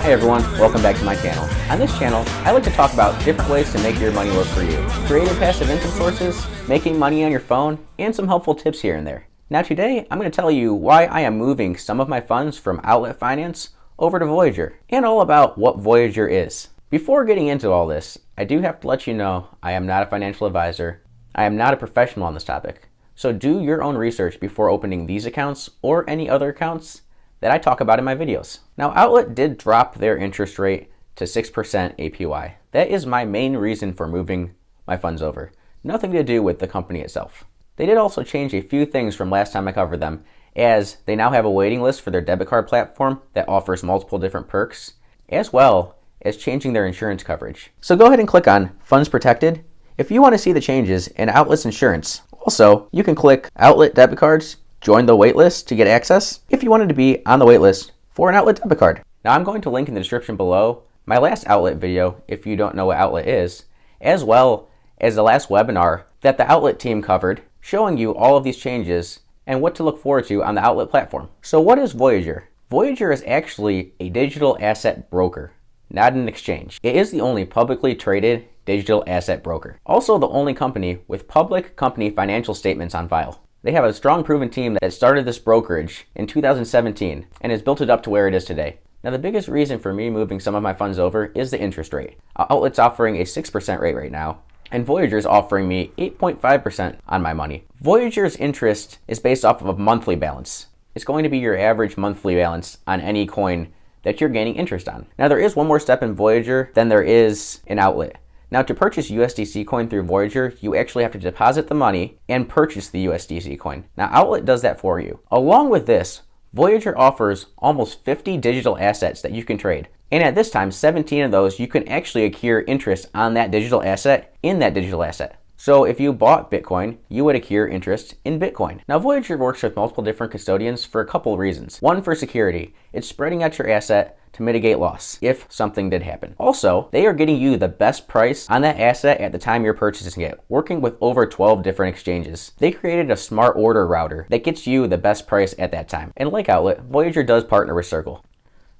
Hey everyone, welcome back to my channel. On this channel, I like to talk about different ways to make your money work for you. Creating passive income sources, making money on your phone, and some helpful tips here and there. Now today, I'm going to tell you why I am moving some of my funds from Outlet Finance over to Voyager, and all about what Voyager is. Before getting into all this, I do have to let you know I am not a financial advisor. I am not a professional on this topic. So do your own research before opening these accounts or any other accounts that I talk about in my videos. Now, Outlet did drop their interest rate to 6% A.P.Y. That is my main reason for moving my funds over. Nothing to do with the company itself. They did also change a few things from last time I covered them, as they now have a waiting list for their debit card platform that offers multiple different perks, as well as changing their insurance coverage. So go ahead and click on Funds Protected if you want to see the changes in Outlet's insurance. Also, you can click Outlet Debit Cards, join the waitlist to get access if you wanted to be on the waitlist for an Outlet debit card. Now I'm going to link in the description below my last Outlet video if you don't know what Outlet is, as well as the last webinar that the Outlet team covered, showing you all of these changes and what to look forward to on the Outlet platform. So what is Voyager? Voyager is actually a digital asset broker, not an exchange. It is the only publicly traded digital asset broker. Also the only company with public company financial statements on file. They have a strong proven team that started this brokerage in 2017 and has built it up to where it is today. Now the biggest reason for me moving some of my funds over is the interest rate. Outlet's offering a 6% rate right now, and Voyager's offering me 8.5% on my money. Voyager's interest is based off of a monthly balance. It's going to be your average monthly balance on any coin that you're gaining interest on. Now there is one more step in Voyager than there is in Outlet. Now to purchase USDC coin through Voyager, you actually have to deposit the money and purchase the USDC coin. Now Outlet does that for you. Along with this, Voyager offers almost 50 digital assets that you can trade. And at this time, 17 of those you can actually accrue interest on that digital asset in that digital asset. So if you bought Bitcoin, you would accrue interest in Bitcoin. Now Voyager works with multiple different custodians for a couple of reasons. One, for security. It's spreading out your asset to mitigate loss if something did happen. Also, they are getting you the best price on that asset at the time you're purchasing it, working with over 12 different exchanges. They created a smart order router that gets you the best price at that time. And like Outlet, Voyager does partner with Circle.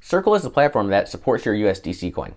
Circle is the platform that supports your USDC coin.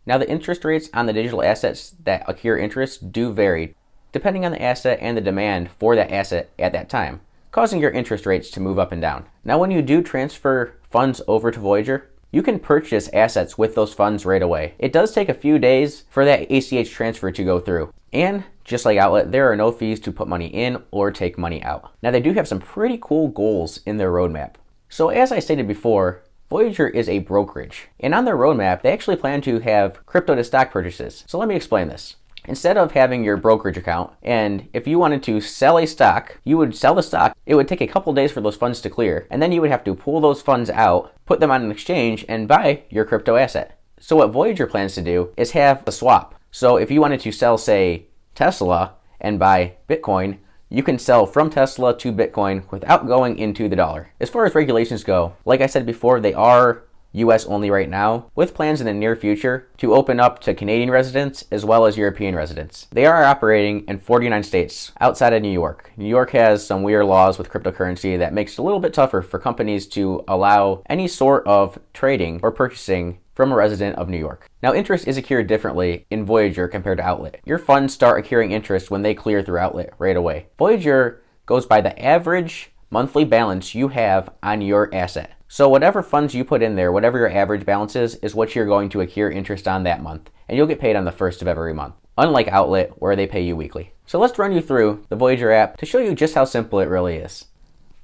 Now the interest rates on the digital assets that accrue interest do vary depending on the asset and the demand for that asset at that time, causing your interest rates to move up and down. Now when you do transfer funds over to Voyager, you can purchase assets with those funds right away. It does take a few days for that ACH transfer to go through. And just like Outlet, there are no fees to put money in or take money out. Now they do have some pretty cool goals in their roadmap. So as I stated before, Voyager is a brokerage. And on their roadmap, they actually plan to have crypto to stock purchases. So let me explain this. Instead of having your brokerage account, and if you wanted to sell a stock, you would sell the stock. It would take a couple days for those funds to clear, and then you would have to pull those funds out, put them on an exchange, and buy your crypto asset. So what Voyager plans to do is have a swap. So if you wanted to sell, say, Tesla and buy Bitcoin, you can sell from Tesla to Bitcoin without going into the dollar. As far as regulations go, like I said before, they are US only right now, with plans in the near future to open up to Canadian residents as well as European residents. They are operating in 49 states outside of New York. New York has some weird laws with cryptocurrency that makes it a little bit tougher for companies to allow any sort of trading or purchasing from a resident of New York. Now interest is accrued differently in Voyager compared to Outlet. Your funds start accruing interest when they clear through Outlet right away. Voyager goes by the average monthly balance you have on your asset. So whatever funds you put in there, whatever your average balance is what you're going to accrue interest on that month. And you'll get paid on the first of every month, unlike Outlet where they pay you weekly. So let's run you through the Voyager app to show you just how simple it really is.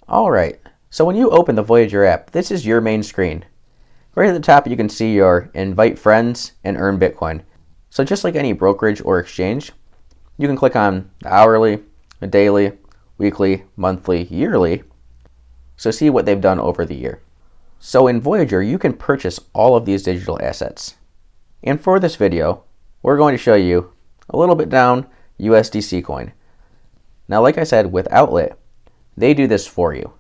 Alright, so when you open the Voyager app, this is your main screen. Right at the top you can see your invite friends and earn Bitcoin. So just like any brokerage or exchange, you can click on the hourly, the daily, weekly, monthly, yearly, so see what they've done over the year. So in Voyager, you can purchase all of these digital assets. And for this video, we're going to show you a little bit down USDC coin. Now, like I said, with Outlet, they do this for you.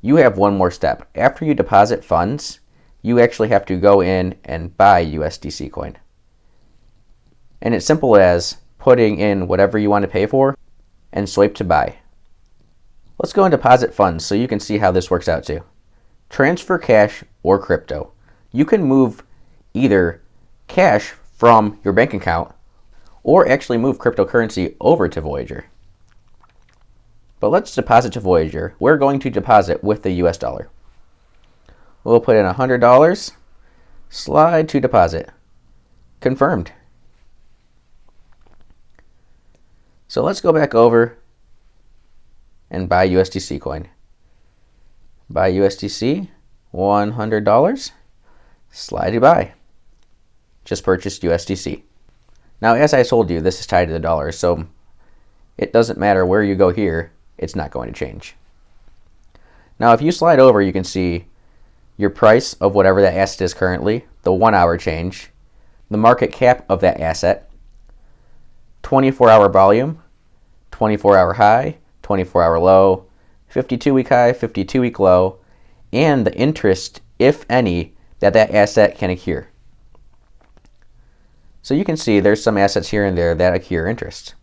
You have one more step. After you deposit funds, you actually have to go in and buy USDC coin. And it's simple as putting in whatever you want to pay for and swipe to buy. Let's go and deposit funds so you can see how this works out too. Transfer cash or crypto. you can move either cash from your bank account or actually move cryptocurrency over to Voyager. But let's deposit to Voyager. We're going to deposit with the US dollar. We'll put in $100, slide to deposit. Confirmed. So let's go back over and buy USDC coin. Buy USDC, $100, slide to buy. Just purchased USDC. Now, as I told you, this is tied to the dollar, so it doesn't matter where you go here, it's not going to change. Now, if you slide over, you can see your price of whatever that asset is currently, the 1 hour change, the market cap of that asset, 24-hour volume, 24-hour high, 24-hour low, 52-week high, 52-week low, and the interest, if any, that asset can accrue. So you can see there's some assets here and there that accrue interest.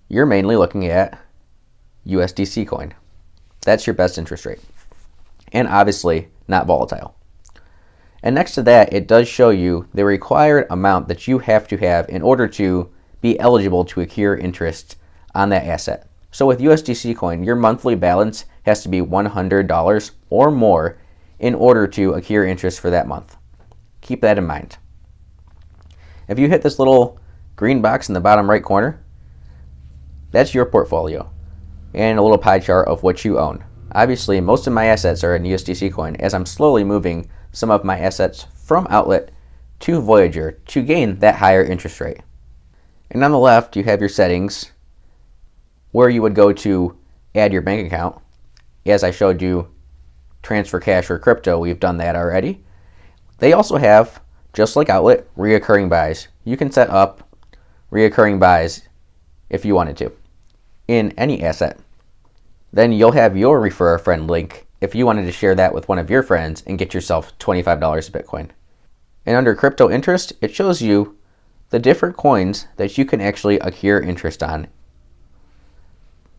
You're mainly looking at USDC coin. That's your best interest rate. And obviously not volatile. And next to that, it does show you the required amount that you have to have in order to be eligible to accrue interest on that asset. So with USDC coin, your monthly balance has to be $100 or more in order to accrue interest for that month. Keep that in mind. If you hit this little green box in the bottom right corner, that's your portfolio and a little pie chart of what you own. Obviously, most of my assets are in USDC coin as I'm slowly moving some of my assets from Outlet to Voyager to gain that higher interest rate. And on the left, you have your settings where you would go to add your bank account. As I showed you, transfer cash or crypto, we've done that already. They also have, just like Outlet, reoccurring buys. You can set up reoccurring buys if you wanted to in any asset. Then you'll have your refer a friend link if you wanted to share that with one of your friends and get yourself $25 of Bitcoin. And under crypto interest, it shows you the different coins that you can actually accrue interest on,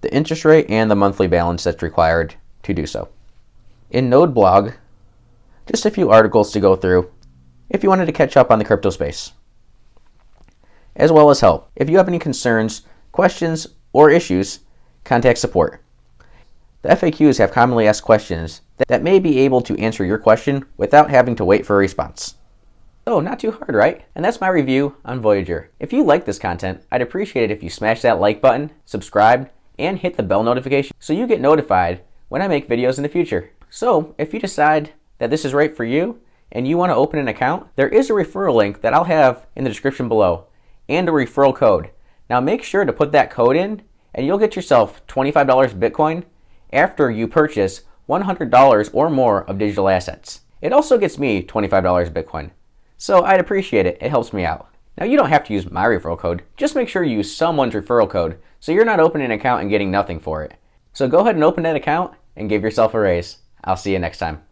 the interest rate and the monthly balance that's required to do so. In Node blog, just a few articles to go through if you wanted to catch up on the crypto space, as well as help. If you have any concerns, questions, or issues, contact support. The FAQs have commonly asked questions that may be able to answer your question without having to wait for a response. Oh, not too hard, right? And that's my review on Voyager. If you like this content, I'd appreciate it if you smash that like button, subscribe, and hit the bell notification so you get notified when I make videos in the future. So if you decide that this is right for you and you want to open an account, there is a referral link that I'll have in the description below and a referral code. Now make sure to put that code in and you'll get yourself $25 Bitcoin after you purchase $100 or more of digital assets. It also gets me $25 Bitcoin. So I'd appreciate it. It helps me out. Now you don't have to use my referral code. Just make sure you use someone's referral code so you're not opening an account and getting nothing for it. So go ahead and open that account and give yourself a raise. I'll see you next time.